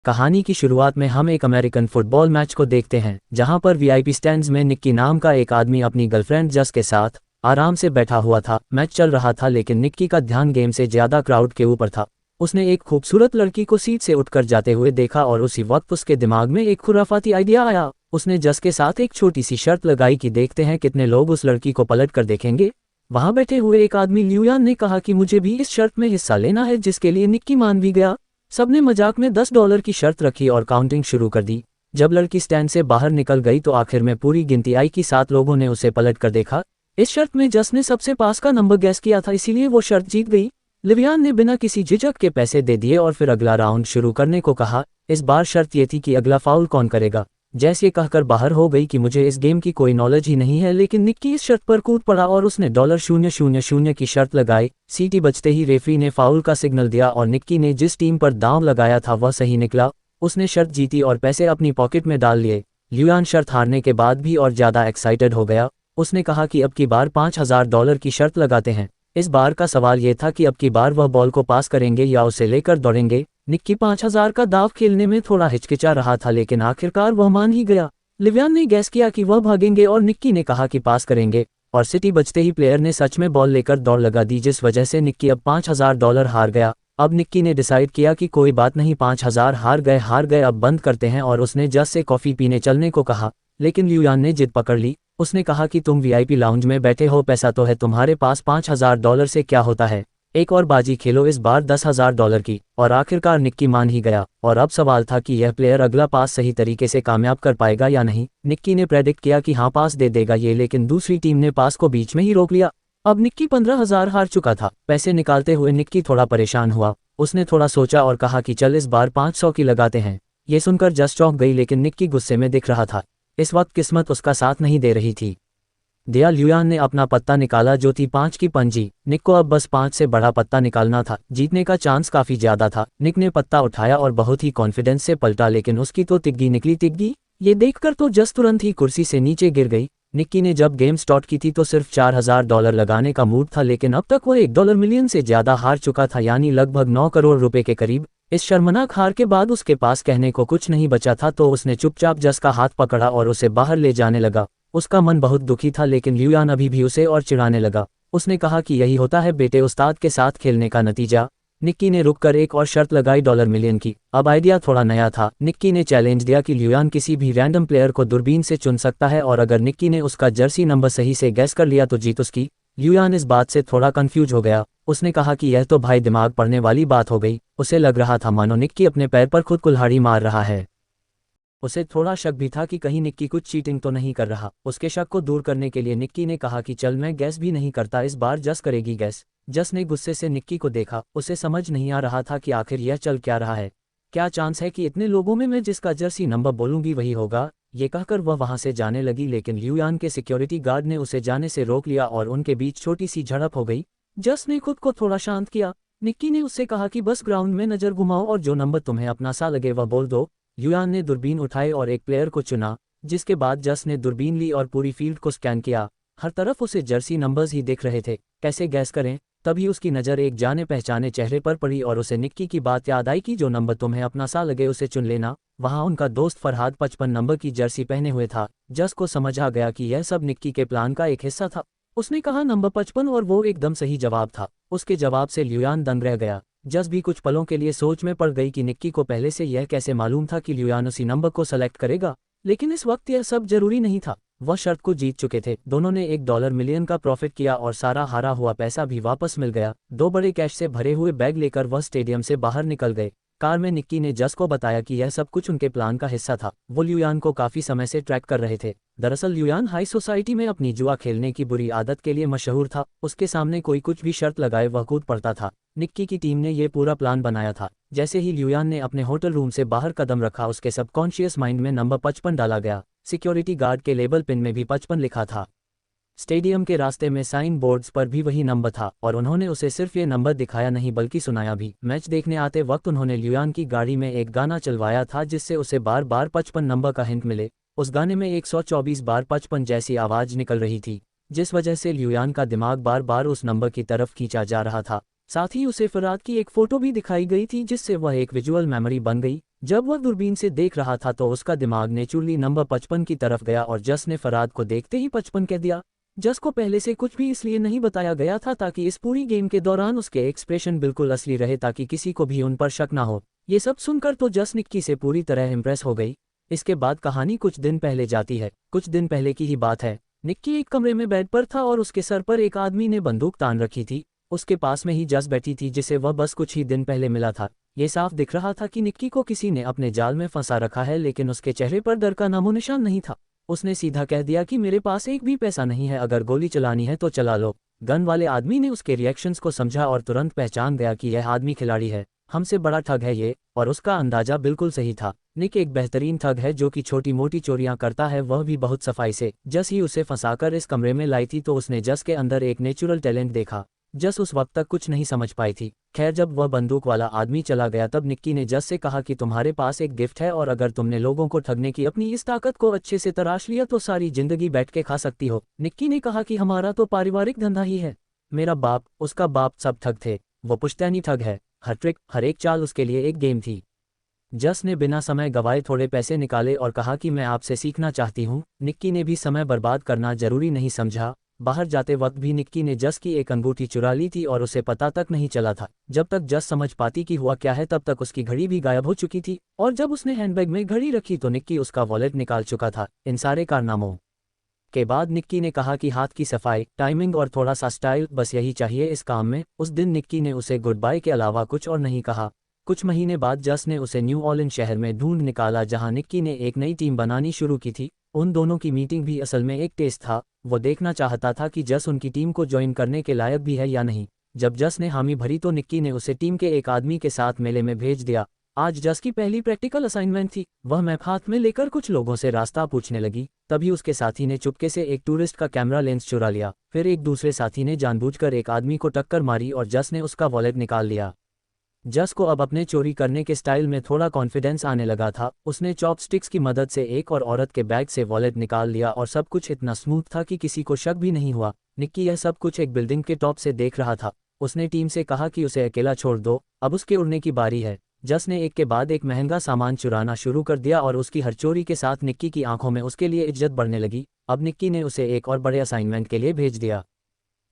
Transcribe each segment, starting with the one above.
कहानी की शुरुआत में हम एक अमेरिकन फुटबॉल मैच को देखते हैं, जहां पर वीआईपी स्टैंड्स में निक्की नाम का एक आदमी अपनी गर्लफ्रेंड जस के साथ आराम से बैठा हुआ था। मैच चल रहा था लेकिन निक्की का ध्यान गेम से ज्यादा क्राउड के ऊपर था। उसने एक खूबसूरत लड़की को सीट से उठकर जाते हुए देखा और उसी वक्त उसके दिमाग में एक खुराफाती आइडिया आया। उसने जस के साथ एक छोटी सी शर्त लगाई कि देखते हैं कितने लोग उस लड़की को पलट कर देखेंगे। वहां बैठे हुए एक आदमी ल्यूयान ने कहा कि मुझे भी इस शर्त में हिस्सा लेना है, जिसके लिए निक्की मान भी गया। सबने मजाक में $10 की शर्त रखी और काउंटिंग शुरू कर दी। जब लड़की स्टैंड से बाहर निकल गई तो आखिर में पूरी गिनती आई कि 7 लोगों ने उसे पलट कर देखा। इस शर्त में जस ने सबसे पास का नंबर गैस किया था, इसीलिए वो शर्त जीत गई। लिवियान ने बिना किसी झिझक के पैसे दे दिए और फिर अगला राउंड शुरू करने को कहा। इस बार शर्त ये थी कि अगला फाउल कौन करेगा। जैस ये कहकर बाहर हो गई कि मुझे इस गेम की कोई नॉलेज ही नहीं है, लेकिन निक्की इस शर्त पर कूद पड़ा और उसने $000 की शर्त लगाई। सीटी बजते ही रेफरी ने फाउल का सिग्नल दिया और निक्की ने जिस टीम पर दांव लगाया था वह सही निकला। उसने शर्त जीती और पैसे अपनी पॉकेट में डाल लिए। ल्यूयान शर्त हारने के बाद भी और ज्यादा एक्साइटेड हो गया। उसने कहा कि अब की बार $5000 की शर्त लगाते हैं। इस बार का सवाल यह था कि अब की बार वह बॉल को पास करेंगे या उसे लेकर दौड़ेंगे। निक्की 5000 का दाव खेलने में थोड़ा हिचकिचा रहा था, लेकिन आखिरकार वह मान ही गया। लिवियान ने गैस किया कि वह भागेंगे और निक्की ने कहा कि पास करेंगे, और सिटी बजते ही प्लेयर ने सच में बॉल लेकर दौड़ लगा दी, जिस वजह से निक्की अब $5000 हार गया। अब निक्की ने डिसाइड किया कि कोई बात नहीं, 5000 हार गए, अब बंद करते हैं, और उसने जस से कॉफी पीने चलने को कहा। लेकिन ल्यूयान ने जिद पकड़ ली। उसने कहा कि तुम वीआईपी लाउंज में बैठे हो, पैसा तो है तुम्हारे पास, $5000 से क्या होता है, एक और बाजी खेलो, इस बार $10,000 की। और आखिरकार निक्की मान ही गया, और अब सवाल था कि यह प्लेयर अगला पास सही तरीके से कामयाब कर पाएगा या नहीं। निक्की ने प्रेडिक्ट किया कि हाँ पास दे देगा ये, लेकिन दूसरी टीम ने पास को बीच में ही रोक लिया। अब निक्की 15,000 हार चुका था। पैसे निकालते हुए निक्की थोड़ा परेशान हुआ। उसने थोड़ा सोचा और कहा कि चल इस बार 500 की लगाते हैं। ये सुनकर जस चौंक गई, लेकिन निक्की गुस्से में दिख रहा था। इस वक्त किस्मत उसका साथ नहीं दे रही थी। दिया ल्यूयान ने अपना पत्ता निकाला जो थी 5 की पंजी। निक को अब बस 5 से बड़ा पत्ता निकालना था। जीतने का चांस काफी ज्यादा था। निक ने पत्ता उठाया और बहुत ही कॉन्फिडेंस से पलटा, लेकिन उसकी तो तिग्गी निकली तिग्गी। ये देखकर तो जस तुरंत ही कुर्सी से नीचे गिर गई। निक्की ने जब गेम स्टार्ट की थी तो सिर्फ $4000 लगाने का मूड था, लेकिन अब तक वह $1 मिलियन से ज्यादा हार चुका था, यानी लगभग 9 करोड़ रुपए के करीब। इस शर्मनाक हार के बाद उसके पास कहने को कुछ नहीं बचा था, तो उसने चुपचाप जस का हाथ पकड़ा और उसे बाहर ले जाने लगा। उसका मन बहुत दुखी था, लेकिन ल्यूयान अभी भी उसे और चिढ़ाने लगा। उसने कहा कि यही होता है बेटे उस्ताद के साथ खेलने का नतीजा। निक्की ने रुककर एक और शर्त लगाई $1 मिलियन की। अब आइडिया थोड़ा नया था। निक्की ने चैलेंज दिया कि ल्यूयान किसी भी रैंडम प्लेयर को दूरबीन से चुन सकता है, और अगर निक्की ने उसका जर्सी नंबर सही से गैस कर लिया तो जीत उसकी। ल्यूयान इस बात से थोड़ा कंफ्यूज हो गया। उसने कहा कि यह तो भाई दिमाग पढ़ने वाली बात हो गई। उसे लग रहा था मानो निक्की अपने पैर पर खुद कुल्हाड़ी मार रहा है। उसे थोड़ा शक भी था कि कहीं निक्की कुछ चीटिंग तो नहीं कर रहा। उसके शक को दूर करने के लिए निक्की ने कहा कि चल मैं गैस भी नहीं करता, इस बार जस करेगी गैस। जस ने गुस्से से निक्की को देखा। उसे समझ नहीं आ रहा था कि आखिर यह चल क्या रहा है। क्या चांस है कि इतने लोगों में मैं जिसका जर्सी नंबर बोलूंगी वही होगा। ये कहकर वह वहां से जाने लगी, लेकिन ल्यूयान के सिक्योरिटी गार्ड ने उसे जाने से रोक लिया और उनके बीच छोटी सी झड़प हो गई। जस ने खुद को थोड़ा शांत किया। निक्की ने उससे कहा कि बस ग्राउंड में नजर घुमाओ और जो नंबर तुम्हें अपना सा लगे वह बोल दो। ल्यूयान ने दूरबीन उठाई और एक प्लेयर को चुना, जिसके बाद जस ने दूरबीन ली और पूरी फील्ड को स्कैन किया। हर तरफ उसे जर्सी नंबर्स ही दिख रहे थे। कैसे गैस करें। तभी उसकी नज़र एक जाने पहचाने चेहरे पर पड़ी और उसे निक्की की बात याद आई कि जो नंबर तुम्हें अपना सा लगे उसे चुन लेना। वहां उनका दोस्त फरहाद 55 नंबर की जर्सी पहने हुए था। जस को समझ आ गया कि यह सब निक्की के प्लान का एक हिस्सा था। उसने कहा नंबर 55 और वो एकदम सही जवाब था। उसके जवाब से ल्यूयान दंग रह गया। जस भी कुछ पलों के लिए सोच में पड़ गई कि निक्की को पहले से यह कैसे मालूम था कि ल्यूयान उसी नंबर को सेलेक्ट करेगा। लेकिन इस वक्त यह सब जरूरी नहीं था। वह शर्त को जीत चुके थे। दोनों ने $1 मिलियन का प्रॉफिट किया और सारा हारा हुआ पैसा भी वापस मिल गया। 2 बड़े कैश से भरे हुए बैग लेकर वह स्टेडियम से बाहर निकल गए। कार में निक्की ने जस को बताया कि यह सब कुछ उनके प्लान का हिस्सा था। वो ल्यूयान को काफी समय से ट्रैक कर रहे थे। दरअसल ल्यूयान हाई सोसाइटी में अपनी जुआ खेलने की बुरी आदत के लिए मशहूर था। उसके सामने कोई कुछ भी शर्त लगाए वह कूद पड़ता था। निक्की की टीम ने यह पूरा प्लान बनाया था। जैसे ही ल्यूयान ने अपने होटल रूम से बाहर कदम रखा, उसके सबकॉन्शियस माइंड में नंबर 55 डाला गया। सिक्योरिटी गार्ड के लेबल पिन में भी 55 लिखा था। स्टेडियम के रास्ते में साइन बोर्ड्स पर भी वही नंबर था, और उन्होंने उसे सिर्फ ये नंबर दिखाया नहीं बल्कि सुनाया भी। मैच देखने आते वक्त उन्होंने ल्यूयान की गाड़ी में एक गाना चलवाया था, जिससे उसे बार बार 55 नंबर का हिंट मिले। उस गाने में 124 बार 55 जैसी आवाज निकल रही थी, जिस वजह से ल्यूयान का दिमाग बार बार उस नंबर की तरफ खींचा जा रहा था। साथ ही उसे फरहाद की एक फोटो भी दिखाई गई थी जिससे वह एक विजुअल मेमोरी बन गई। जब वह दूरबीन से देख रहा था तो उसका दिमाग नेचुरली नंबर 55 की तरफ गया और जस ने फरहाद को देखते ही 55 कह दिया। जस को पहले से कुछ भी इसलिए नहीं बताया गया था ताकि इस पूरी गेम के दौरान उसके एक्सप्रेशन बिल्कुल असली रहे ताकि किसी को भी उन पर शक ना हो। ये सब सुनकर तो जस निक्की से पूरी तरह इम्प्रेस हो गई। इसके बाद कहानी कुछ दिन पहले जाती है। कुछ दिन पहले की ही बात है। निक्की एक कमरे में बेड पर था और उसके सर पर एक आदमी ने बंदूक तान रखी थी। उसके पास में ही जस बैठी थी जिसे वह बस कुछ ही दिन पहले मिला था। ये साफ दिख रहा था कि निक्की को किसी ने अपने जाल में फंसा रखा है, लेकिन उसके चेहरे पर डर का नामो निशान नहीं था। उसने सीधा कह दिया कि मेरे पास एक भी पैसा नहीं है, अगर गोली चलानी है तो चला लो। गन वाले आदमी ने उसके रिएक्शंस को समझा और तुरंत पहचान गया कि यह आदमी खिलाड़ी है, हमसे बड़ा ठग है ये, और उसका अंदाजा बिल्कुल सही था। निक एक बेहतरीन ठग है जो कि छोटी मोटी चोरियां करता है, वह भी बहुत सफाई से। जस ही उसे फंसाकर इस कमरे में लाई थी तो उसने जस के अंदर एक नेचुरल टैलेंट देखा। जस उस वक्त तक कुछ नहीं समझ पाई थी। खैर, जब वह बंदूक वाला आदमी चला गया तब निक्की ने जस से कहा कि तुम्हारे पास एक गिफ्ट है और अगर तुमने लोगों को ठगने की अपनी इस ताकत को अच्छे से तराश लिया तो सारी जिंदगी बैठ के खा सकती हो। निक्की ने कहा कि हमारा तो पारिवारिक धंधा ही है। मेरा बाप, उसका बाप सब ठग थे। वो पुश्तैनी ठग है। हर ट्रिक, हर एक चाल उसके लिए एक गेम थी। जस ने बिना समय गवाए थोड़े पैसे निकाले और कहा कि मैं आपसे सीखना चाहती हूँ। निक्की ने भी समय बर्बाद करना जरूरी नहीं समझा। बाहर जाते वक्त भी निक्की ने जस की एक अंगूठी चुरा ली थी और उसे पता तक नहीं चला था। जब तक जस समझ पाती कि हुआ क्या है तब तक उसकी घड़ी भी गायब हो चुकी थी और जब उसने हैंडबैग में घड़ी रखी तो निक्की उसका वॉलेट निकाल चुका था। इन सारे कारनामों के बाद निक्की ने कहा कि हाथ की सफाई, टाइमिंग और थोड़ा सा स्टाइल, बस यही चाहिए इस काम में। उस दिन निक्की ने उसे गुड बाय के अलावा कुछ और नहीं कहा। कुछ महीने बाद जस ने उसे न्यू ऑर्लिन्स शहर में ढूंढ निकाला जहां निक्की ने एक नई टीम बनानी शुरू की थी। उन दोनों की मीटिंग भी असल में एक टेस्ट था। वो देखना चाहता था कि जस उनकी टीम को ज्वाइन करने के लायक भी है या नहीं। जब जस ने हामी भरी तो निक्की ने उसे टीम के एक आदमी के साथ मेले में भेज दिया। आज जस की पहली प्रैक्टिकल असाइनमेंट थी। वह मैप हाथ में लेकर कुछ लोगों से रास्ता पूछने लगी। तभी उसके साथी ने चुपके से एक टूरिस्ट का कैमरा लेंस चुरा लिया। फिर एक दूसरे साथी ने जानबूझकर एक आदमी को टक्कर मारी और जस ने उसका वॉलेट निकाल लिया। जस को अब अपने चोरी करने के स्टाइल में थोड़ा कॉन्फिडेंस आने लगा था। उसने चॉपस्टिक्स की मदद से एक और औरत के बैग से वॉलेट निकाल लिया और सब कुछ इतना स्मूथ था कि किसी को शक भी नहीं हुआ। निक्की यह सब कुछ एक बिल्डिंग के टॉप से देख रहा था। उसने टीम से कहा कि उसे अकेला छोड़ दो, अब उसके उड़ने की बारी है। जस ने एक के बाद एक महंगा सामान चुराना शुरू कर दिया और उसकी हर चोरी के साथ निक्की की आंखों में उसके लिए इज्जत बढ़ने लगी। अब निक्की ने उसे एक और बड़े असाइनमेंट के लिए भेज दिया।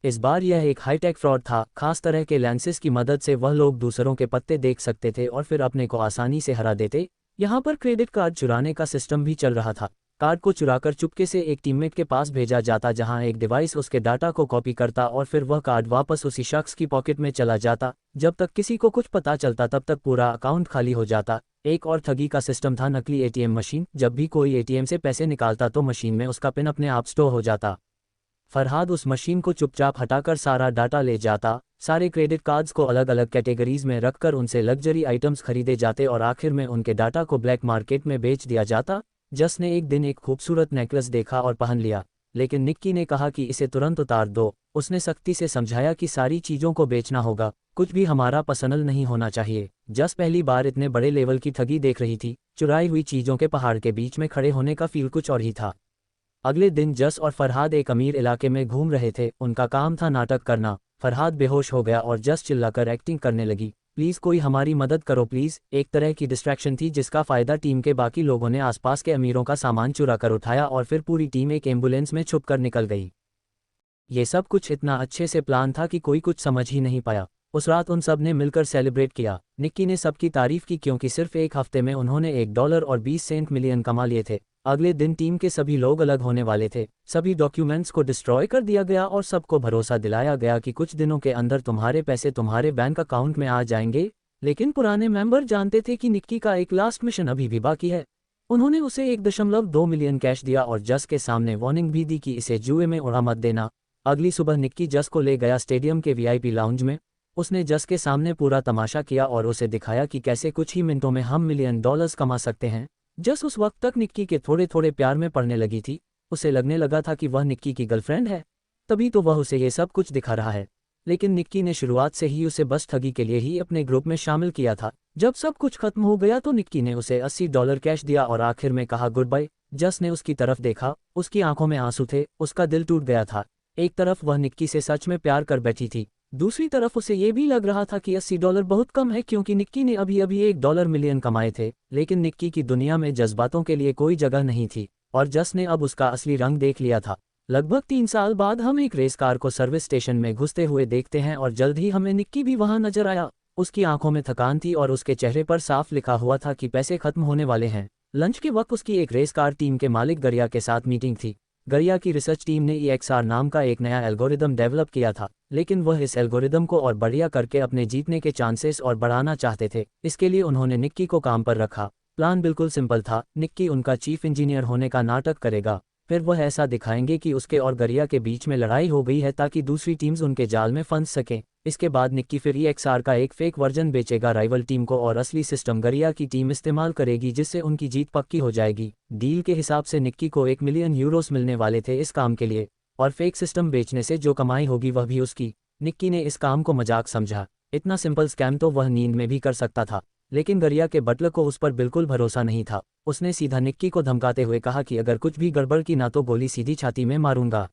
इस बार यह एक हाईटेक फ्रॉड था। खास तरह के लेंसेज की मदद से वह लोग दूसरों के पत्ते देख सकते थे और फिर अपने को आसानी से हरा देते। यहाँ पर क्रेडिट कार्ड चुराने का सिस्टम भी चल रहा था। कार्ड को चुराकर चुपके से एक टीममेट के पास भेजा जाता जहां एक डिवाइस उसके डाटा को कॉपी करता और फिर वह कार्ड वापस उसी शख्स की पॉकेट में चला जाता। जब तक किसी को कुछ पता चलता तब तक पूरा अकाउंट खाली हो जाता। एक और ठगी का सिस्टम था नकली एटीएम मशीन। जब भी कोई एटीएम से पैसे निकालता तो मशीन में उसका पिन अपने आप स्टोर हो जाता। फरहाद उस मशीन को चुपचाप हटाकर सारा डाटा ले जाता। सारे क्रेडिट कार्ड्स को अलग अलग कैटेगरीज में रखकर उनसे लग्जरी आइटम्स खरीदे जाते और आखिर में उनके डाटा को ब्लैक मार्केट में बेच दिया जाता। जस ने एक दिन एक खूबसूरत नेकलेस देखा और पहन लिया, लेकिन निक्की ने कहा कि इसे तुरंत उतार दो। उसने सख्ती से समझाया कि सारी चीज़ों को बेचना होगा, कुछ भी हमारा पर्सनल नहीं होना चाहिए। जस पहली बार इतने बड़े लेवल की ठगी देख रही थी। चुराई हुई चीज़ों के पहाड़ के बीच में खड़े होने का फील कुछ और ही था। अगले दिन जस और फरहाद एक अमीर इलाके में घूम रहे थे। उनका काम था नाटक करना। फरहाद बेहोश हो गया और जस चिल्लाकर एक्टिंग करने लगी, प्लीज़ कोई हमारी मदद करो प्लीज़। एक तरह की डिस्ट्रैक्शन थी जिसका फ़ायदा टीम के बाकी लोगों ने आसपास के अमीरों का सामान चुरा कर उठाया और फिर पूरी टीम एक एम्बुलेंस में छुपकर निकल गई। ये सब कुछ इतना अच्छे से प्लान था कि कोई कुछ समझ ही नहीं पाया। उस रात उन सब ने मिलकर सेलिब्रेट किया। निक्की ने सबकी तारीफ की क्योंकि सिर्फ एक हफ्ते में उन्होंने $1.20 मिलियन कमा लिए थे। अगले दिन टीम के सभी लोग अलग होने वाले थे। सभी डॉक्यूमेंट्स को डिस्ट्रॉय कर दिया गया और सबको भरोसा दिलाया गया कि कुछ दिनों के अंदर तुम्हारे पैसे तुम्हारे बैंक अकाउंट में आ जाएंगे। लेकिन पुराने मेंबर जानते थे कि निक्की का एक लास्ट मिशन अभी भी बाकी है। उन्होंने उसे 1.2 मिलियन कैश दिया और जस के सामने वार्निंग भी दी कि इसे जुए में उड़ा मत देना। अगली सुबह निक्की जस को ले गया स्टेडियम के वीआईपी लाउंज में। उसने जस के सामने पूरा तमाशा किया और उसे दिखाया कि कैसे कुछ ही मिनटों में हम $1 मिलियन कमा सकते हैं। जस उस वक्त तक निक्की के थोड़े थोड़े प्यार में पड़ने लगी थी। उसे लगने लगा था कि वह निक्की की गर्लफ्रेंड है, तभी तो वह उसे ये सब कुछ दिखा रहा है। लेकिन निक्की ने शुरुआत से ही उसे बस ठगी के लिए ही अपने ग्रुप में शामिल किया था। जब सब कुछ खत्म हो गया तो निक्की ने उसे $80 कैश दिया और आखिर में कहा गुड बाय। जस ने उसकी तरफ देखा, उसकी आंखों में आंसू थे, उसका दिल टूट गया था। एक तरफ वह निक्की से सच में प्यार कर बैठी थी दूसरी तरफ उसे ये भी लग रहा था कि $80 बहुत कम है, क्योंकि निक्की ने अभी अभी $1 मिलियन कमाए थे। लेकिन निक्की की दुनिया में जज्बातों के लिए कोई जगह नहीं थी, और जस ने अब उसका असली रंग देख लिया था। लगभग 3 साल बाद हम एक रेस कार को सर्विस स्टेशन में घुसते हुए देखते हैं, और जल्द ही हमें निक्की भी वहां नजर आया। उसकी आंखों में थकान थी और उसके चेहरे पर साफ लिखा हुआ था कि पैसे खत्म होने वाले हैं। लंच के वक्त उसकी एक रेस कार टीम के मालिक गरिया के साथ मीटिंग थी। गरिया की रिसर्च टीम ने EXR नाम का एक नया एल्गोरिदम डेवलप किया था, लेकिन वह इस एल्गोरिदम को और बढ़िया करके अपने जीतने के चांसेस और बढ़ाना चाहते थे। इसके लिए उन्होंने निक्की को काम पर रखा। प्लान बिल्कुल सिंपल था। निक्की उनका चीफ इंजीनियर होने का नाटक करेगा, फिर वह ऐसा दिखाएंगे कि उसके और गरिया के बीच में लड़ाई हो गई है ताकि दूसरी टीम्स उनके जाल में फंस सकें। इसके बाद निक्की फिर EXR का एक फेक वर्जन बेचेगा राइवल टीम को, और असली सिस्टम गरिया की टीम इस्तेमाल करेगी, जिससे उनकी जीत पक्की हो जाएगी। डील के हिसाब से निक्की को €1 मिलियन मिलने वाले थे इस काम के लिए, और फेक सिस्टम बेचने से जो कमाई होगी वह भी उसकी। निक्की ने इस काम को मजाक समझा। इतना सिंपल स्कैम तो वह नींद में भी कर सकता था, लेकिन गरिया के बटलर को उस पर बिल्कुल भरोसा नहीं था। उसने सीधा निक्की को धमकाते हुए कहा कि अगर कुछ भी गड़बड़ की ना तो गोली सीधी छाती में मारूंगा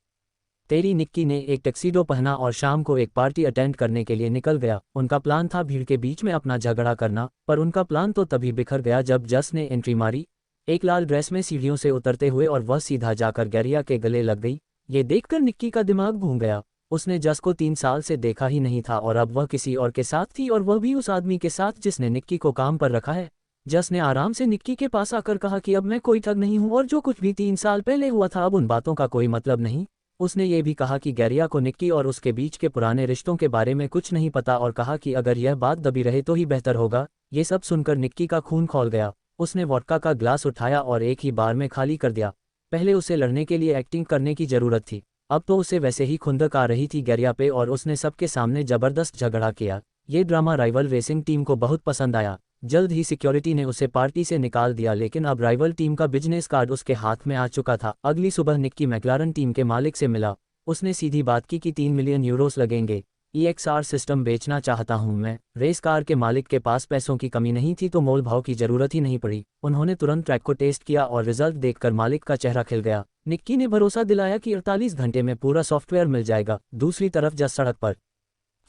तेरी। निक्की ने एक टक्सीडो पहना और शाम को एक पार्टी अटेंड करने के लिए निकल गया। उनका प्लान था भीड़ के बीच में अपना झगड़ा करना, पर उनका प्लान तो तभी बिखर गया जब जस ने एंट्री मारी, एक लाल ड्रेस में सीढ़ियों से उतरते हुए, और वह सीधा जाकर गरिया के गले लग गई। ये देखकर निक्की का दिमाग घूम गया। उसने जस को 3 साल से देखा ही नहीं था, और अब वह किसी और के साथ थी, और वह भी उस आदमी के साथ जिसने निक्की को काम पर रखा है। जस ने आराम से निक्की के पास आकर कहा कि अब मैं कोई ठग नहीं हूं, और जो कुछ भी 3 साल पहले हुआ था अब उन बातों का कोई मतलब नहीं। उसने ये भी कहा कि गरिया को निक्की और उसके बीच के पुराने रिश्तों के बारे में कुछ नहीं पता, और कहा कि अगर यह बात दबी रहे तो ही बेहतर होगा। ये सब सुनकर निक्की का खून खौल गया। उसने वोडका का ग्लास उठाया और एक ही बार में खाली कर दिया। पहले उसे लड़ने के लिए एक्टिंग करने की जरूरत थी, अब तो उसे वैसे ही खुंदक आ रही थी गरिया पे, और उसने सबके सामने जबरदस्त झगड़ा किया। ये ड्रामा राइवल रेसिंग टीम को बहुत पसंद आया। जल्द ही सिक्योरिटी ने उसे पार्टी से निकाल दिया, लेकिन अब राइवल टीम का बिजनेस कार्ड उसके हाथ में आ चुका था। अगली सुबह निक्की मैक्लारन टीम के मालिक से मिला। उसने सीधी बात की कि €3 मिलियन लगेंगे। EXR सिस्टम बेचना चाहता हूं मैं। रेस कार के मालिक के पास पैसों की कमी नहीं थी, तो मोल भाव की जरूरत ही नहीं पड़ी। उन्होंने तुरंत ट्रैक को टेस्ट किया और रिजल्ट देखकर मालिक का चेहरा खिल गया। निक्की ने भरोसा दिलाया कि 48 घंटे में पूरा सॉफ्टवेयर मिल जाएगा। दूसरी तरफ जस सड़क पर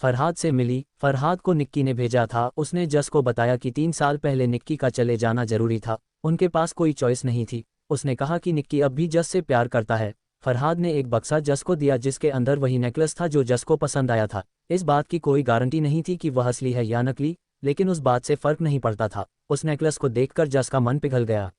फरहाद से मिली। फरहाद को निक्की ने भेजा था। उसने जस को बताया कि 3 साल पहले निक्की का चले जाना जरूरी था, उनके पास कोई चॉइस नहीं थी। उसने कहा कि निक्की अब भी जस से प्यार करता है। फरहाद ने एक बक्सा जस को दिया जिसके अंदर वही नेकलेस था जो जस को पसंद आया था। इस बात की कोई गारंटी नहीं थी कि वह असली है या नकली, लेकिन उस बात से फर्क नहीं पड़ता था। उस नेकलेस को देखकर जस का मन पिघल गया।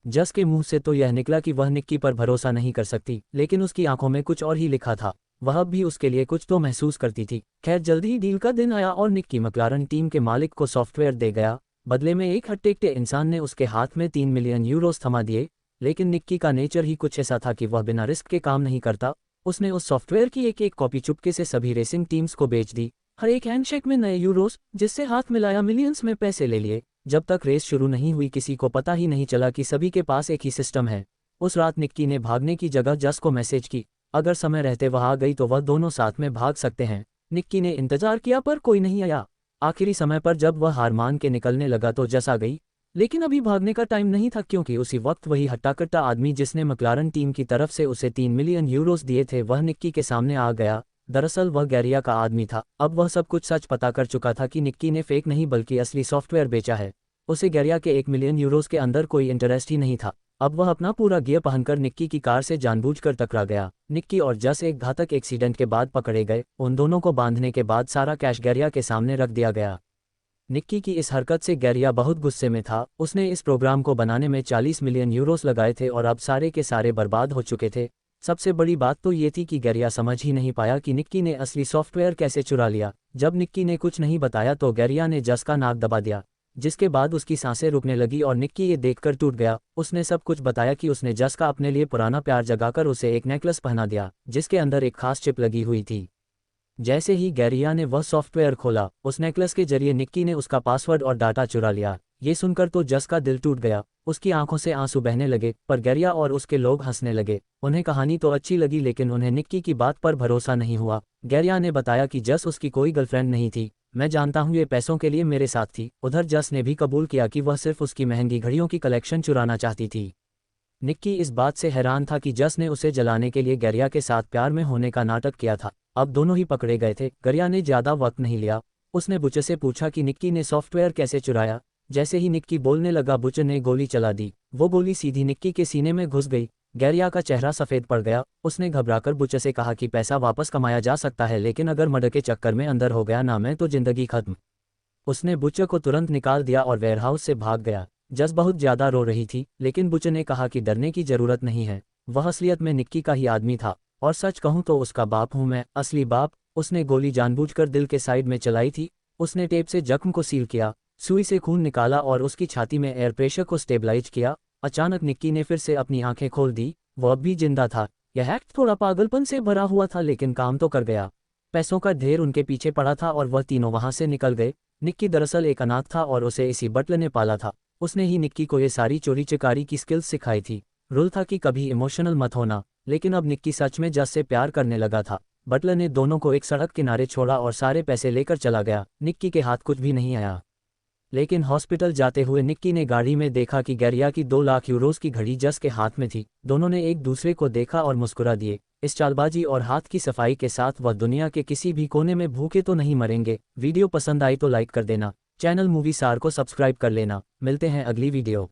जस के मुंह से तो यह निकला कि वह निक्की पर भरोसा नहीं कर सकती, लेकिन उसकी आंखों में कुछ और ही लिखा था। वह भी उसके लिए कुछ तो महसूस करती थी। खैर, जल्द ही डील का दिन आया और निक्की मैक्लारन टीम के मालिक को सॉफ्टवेयर दे गया। बदले में एक हट्टे-कट्टे इंसान ने उसके हाथ में €3 मिलियन थमा दिए। लेकिन निक्की का नेचर ही कुछ ऐसा था कि वह बिना रिस्क के काम नहीं करता। उसने उस सॉफ्टवेयर की एक एक कॉपी चुपके से सभी रेसिंग टीम्स को बेच दी। हर एक हैंडशेक में नए यूरोस, जिससे हाथ मिलाया मिलियंस में पैसे ले लिए। जब तक रेस शुरू नहीं हुई किसी को पता ही नहीं चला कि सभी के पास एक ही सिस्टम है। उस रात निक्की ने भागने की जगह जस को मैसेज की। अगर समय रहते वह आ गई तो वह दोनों साथ में भाग सकते हैं। निक्की ने इंतजार किया पर कोई नहीं आया। आखिरी समय पर जब वह हार मान के निकलने लगा तो जस आ गई। लेकिन अभी भागने का टाइम नहीं था, क्योंकि उसी वक्त वही हट्टा-कट्टा आदमी जिसने मैक्लारन टीम की तरफ से उसे €3 मिलियन दिए थे वह निक्की के सामने आ गया। दरअसल वह गरिया का आदमी था। अब वह सब कुछ सच पता कर चुका था कि निक्की ने फेक नहीं बल्कि असली सॉफ्टवेयर बेचा है। उसे गरिया के €1 मिलियन के अंदर कोई इंटरेस्ट ही नहीं था। अब वह अपना पूरा गियर पहनकर निक्की की कार से जानबूझकर टकरा गया। निक्की और जस एक घातक एक्सीडेंट के बाद पकड़े गए। उन दोनों को बांधने के बाद सारा कैश गरिया के सामने रख दिया गया। निक्की की इस हरकत से गरिया बहुत गुस्से में था। उसने इस प्रोग्राम को बनाने में €40 मिलियन लगाए थे और अब सारे के सारे बर्बाद हो चुके थे। सबसे बड़ी बात तो ये थी कि गरिया समझ ही नहीं पाया कि निक्की ने असली सॉफ्टवेयर कैसे चुरा लिया। जब निक्की ने कुछ नहीं बताया तो गरिया ने जस का नाक दबा दिया, जिसके बाद उसकी सांसें रुकने लगी और निक्की ये देखकर टूट गया। उसने सब कुछ बताया कि उसने जस का अपने लिए पुराना प्यार जगाकर उसे एक नेकलेस पहना दिया जिसके अंदर एक खास चिप लगी हुई थी। जैसे ही गरिया ने वह सॉफ्टवेयर खोला, उस नेकलेस के जरिए निक्की ने उसका पासवर्ड और डाटा चुरा लिया। ये सुनकर तो जस का दिल टूट गया। उसकी आंखों से आंसू बहने लगे, पर गरिया और उसके लोग हंसने लगे। उन्हें कहानी तो अच्छी लगी, लेकिन उन्हें निक्की की बात पर भरोसा नहीं हुआ। गरिया ने बताया कि जस उसकी कोई गर्लफ्रेंड नहीं थी। मैं जानता हूँ ये पैसों के लिए मेरे साथ थी। उधर जस ने भी कबूल किया कि वह सिर्फ उसकी महंगी घड़ियों की कलेक्शन चुराना चाहती थी। निक्की इस बात से हैरान था कि जस ने उसे जलाने के लिए गरिया के साथ प्यार में होने का नाटक किया था। अब दोनों ही पकड़े गए थे। गरिया ने ज्यादा वक्त नहीं लिया। उसने बुच से पूछा कि निक्की ने सॉफ्टवेयर कैसे चुराया। जैसे ही निक्की बोलने लगा बुच ने गोली चला दी। वो गोली सीधी निक्की के सीने में घुस गई। गरिया का चेहरा सफ़ेद पड़ गया। उसने घबराकर बुच से कहा कि पैसा वापस कमाया जा सकता है, लेकिन अगर मर्डर के चक्कर में अंदर हो गया ना मैं तो जिंदगी खत्म। उसने बुच को तुरंत निकाल दिया और वेयरहाउस से भाग गया। जस बहुत ज्यादा रो रही थी, लेकिन बुच ने कहा कि डरने की जरूरत नहीं है। वह असलियत में निक्की का ही आदमी था, और सच कहूं तो उसका बाप हूं मैं, असली बाप। उसने गोली जानबूझकर दिल के साइड में चलाई थी। उसने टेप से जख्म को सील किया, सुई से खून निकाला और उसकी छाती में एयर प्रेशर को स्टेबलाइज किया। अचानक निक्की ने फिर से अपनी आंखें खोल दी। वह अब भी जिंदा था। यह एक्ट थोड़ा पागलपन से भरा हुआ था, लेकिन काम तो कर गया। पैसों का ढेर उनके पीछे पड़ा था और वह तीनों वहां से निकल गए। निक्की दरअसल एक अनाथ था और उसे इसी बटलर ने पाला था। उसने ही निक्की को ये सारी चोरी चकारी की स्किल्स सिखाई थी। रूल था कि कभी इमोशनल मत होना, लेकिन अब निक्की सच में जस से प्यार करने लगा था। बटलर ने दोनों को एक सड़क किनारे छोड़ा और सारे पैसे लेकर चला गया। निक्की के हाथ कुछ भी नहीं आया। लेकिन हॉस्पिटल जाते हुए निक्की ने गाड़ी में देखा कि गरिया की 2 लाख यूरोस की घड़ी जस के हाथ में थी। दोनों ने एक दूसरे को देखा और मुस्कुरा दिए। इस चालबाजी और हाथ की सफाई के साथ वह दुनिया के किसी भी कोने में भूखे तो नहीं मरेंगे। वीडियो पसंद आई तो लाइक कर देना। चैनल मूवी सार को सब्सक्राइब कर लेना। मिलते हैं अगली वीडियो।